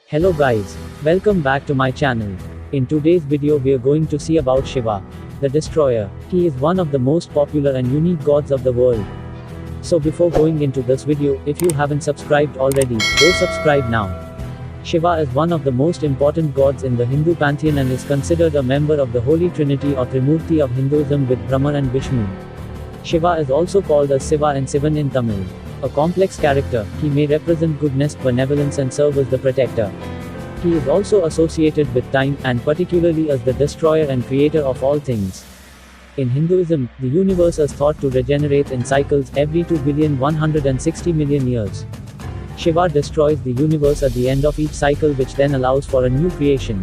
Hello guys, welcome back to my channel. In today's video we are going to see about Shiva, the destroyer. He is one of the most popular and unique gods of the world. So before going into this video, if you haven't subscribed already, go subscribe now. Shiva is one of the most important gods in the Hindu pantheon and is considered a member of the Holy Trinity or Trimurti of Hinduism with Brahma and Vishnu. Shiva is also called as Siva and Sivan in Tamil. A complex character, he may represent goodness, benevolence and serve as the protector. He is also associated with time, and particularly as the destroyer and creator of all things. In Hinduism, the universe is thought to regenerate in cycles every 2,160,000,000 years. Shiva destroys the universe at the end of each cycle, which then allows for a new creation.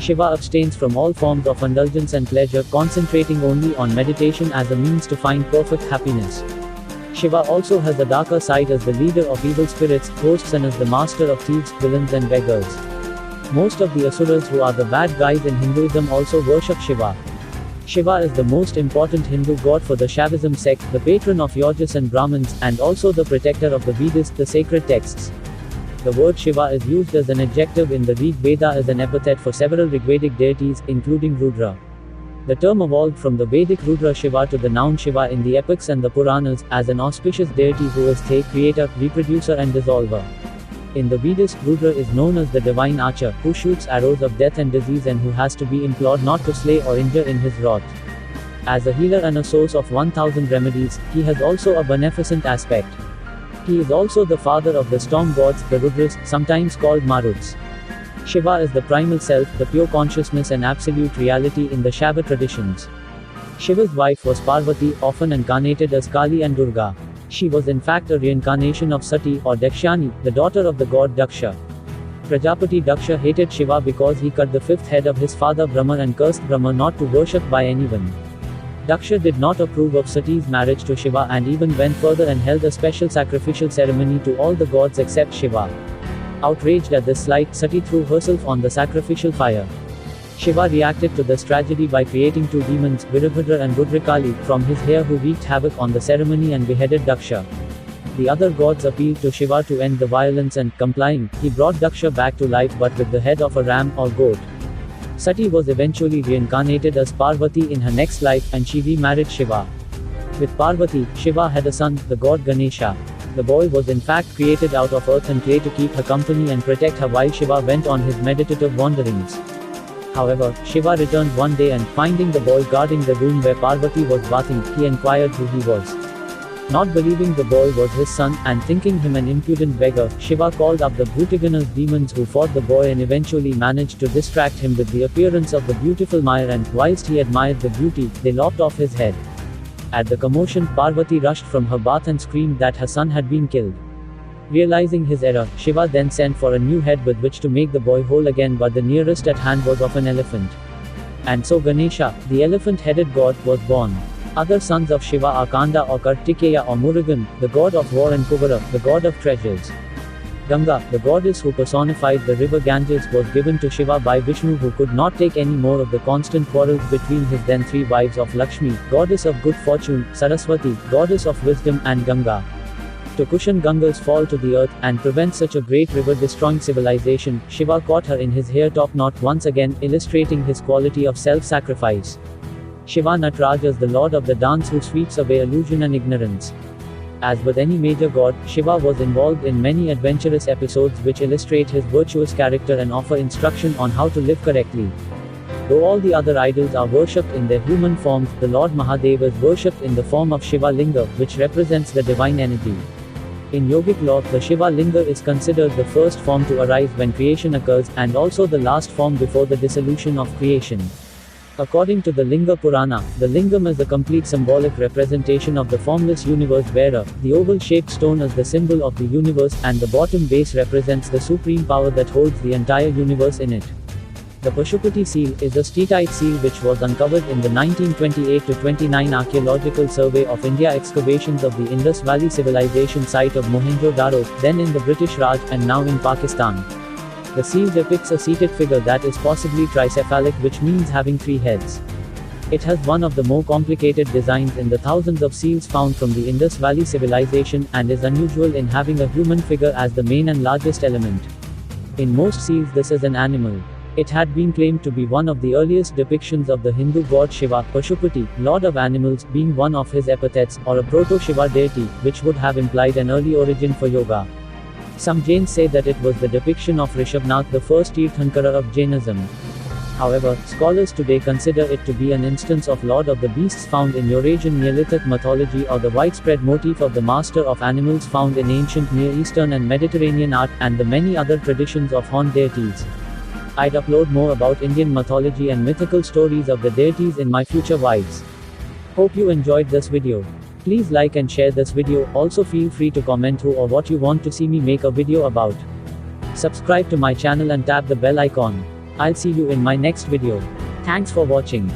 Shiva abstains from all forms of indulgence and pleasure, concentrating only on meditation as a means to find perfect happiness. Shiva also has a darker side as the leader of evil spirits, ghosts, and as the master of thieves, villains and beggars. Most of the asuras, who are the bad guys in Hinduism, also worship Shiva. Shiva is the most important Hindu god for the Shaivism sect, the patron of Yogas and Brahmins, and also the protector of the Vedas, the sacred texts. The word Shiva is used as an adjective in the Rig Veda as an epithet for several Rigvedic deities, including Rudra. The term evolved from the Vedic Rudra Shiva to the noun Shiva in the epics and the Puranas, as an auspicious deity who is the creator, reproducer and dissolver. In the Vedas, Rudra is known as the divine archer, who shoots arrows of death and disease and who has to be implored not to slay or injure in his wrath. As a healer and a source of 1,000 remedies, he has also a beneficent aspect. He is also the father of the storm gods, the Rudras, sometimes called Maruts. Shiva is the primal self, the pure consciousness and absolute reality in the Shaiva traditions. Shiva's wife was Parvati, often incarnated as Kali and Durga. She was in fact a reincarnation of Sati, or Dakshani, the daughter of the god Daksha. Prajapati Daksha hated Shiva because he cut the fifth head of his father Brahma and cursed Brahma not to worship by anyone. Daksha did not approve of Sati's marriage to Shiva and even went further and held a special sacrificial ceremony to all the gods except Shiva. Outraged at this slight, Sati threw herself on the sacrificial fire. Shiva reacted to this tragedy by creating two demons, Virabhadra and Rudrakali, from his hair, who wreaked havoc on the ceremony and beheaded Daksha. The other gods appealed to Shiva to end the violence and, complying, he brought Daksha back to life but with the head of a ram or goat. Sati was eventually reincarnated as Parvati in her next life and she remarried Shiva. With Parvati, Shiva had a son, the god Ganesha. The boy was in fact created out of earth and clay to keep her company and protect her while Shiva went on his meditative wanderings. However, Shiva returned one day and, finding the boy guarding the room where Parvati was bathing, he inquired who he was. Not believing the boy was his son, and thinking him an impudent beggar, Shiva called up the Bhutaganas demons who fought the boy and eventually managed to distract him with the appearance of the beautiful Maya, and, whilst he admired the beauty, they lopped off his head. At the commotion, Parvati rushed from her bath and screamed that her son had been killed. Realizing his error, Shiva then sent for a new head with which to make the boy whole again, but the nearest at hand was of an elephant. And so Ganesha, the elephant-headed god, was born. Other sons of Shiva are Kanda or Kartikeya or Murugan, the god of war, and Kuvara, the god of treasures. Ganga, the goddess who personified the river Ganges, was given to Shiva by Vishnu, who could not take any more of the constant quarrels between his then three wives of Lakshmi, goddess of good fortune, Saraswati, goddess of wisdom, and Ganga. To cushion Ganga's fall to the earth, and prevent such a great river destroying civilization, Shiva caught her in his hair top knot once again, illustrating his quality of self-sacrifice. Shiva Nataraj is the lord of the dance who sweeps away illusion and ignorance. As with any major god, Shiva was involved in many adventurous episodes which illustrate his virtuous character and offer instruction on how to live correctly. Though all the other idols are worshipped in their human forms, the Lord Mahadeva is worshipped in the form of Shiva Linga, which represents the divine energy. In yogic law, the Shiva Linga is considered the first form to arise when creation occurs, and also the last form before the dissolution of creation. According to the Linga Purana, the lingam is a complete symbolic representation of the formless universe bearer. The oval-shaped stone is the symbol of the universe, and the bottom base represents the supreme power that holds the entire universe in it. The Pashupati seal is a steatite seal which was uncovered in the 1928-29 Archaeological Survey of India excavations of the Indus Valley Civilization site of Mohenjo-Daro, then in the British Raj, and now in Pakistan. The seal depicts a seated figure that is possibly tricephalic, which means having three heads. It has one of the more complicated designs in the thousands of seals found from the Indus Valley Civilization, and is unusual in having a human figure as the main and largest element. In most seals, this is an animal. It had been claimed to be one of the earliest depictions of the Hindu god Shiva, Pashupati, lord of animals, being one of his epithets, or a proto-Shiva deity, which would have implied an early origin for yoga. Some Jains say that it was the depiction of Rishabhnath, the first Tirthankara of Jainism. However, scholars today consider it to be an instance of Lord of the Beasts found in Eurasian Neolithic mythology, or the widespread motif of the master of animals found in ancient Near Eastern and Mediterranean art, and the many other traditions of horned deities. I'd upload more about Indian mythology and mythical stories of the deities in my future videos. Hope you enjoyed this video. Please like and share this video. Also feel free to comment who or what you want to see me make a video about. Subscribe to my channel and tap the bell icon. I'll see you in my next video. Thanks for watching.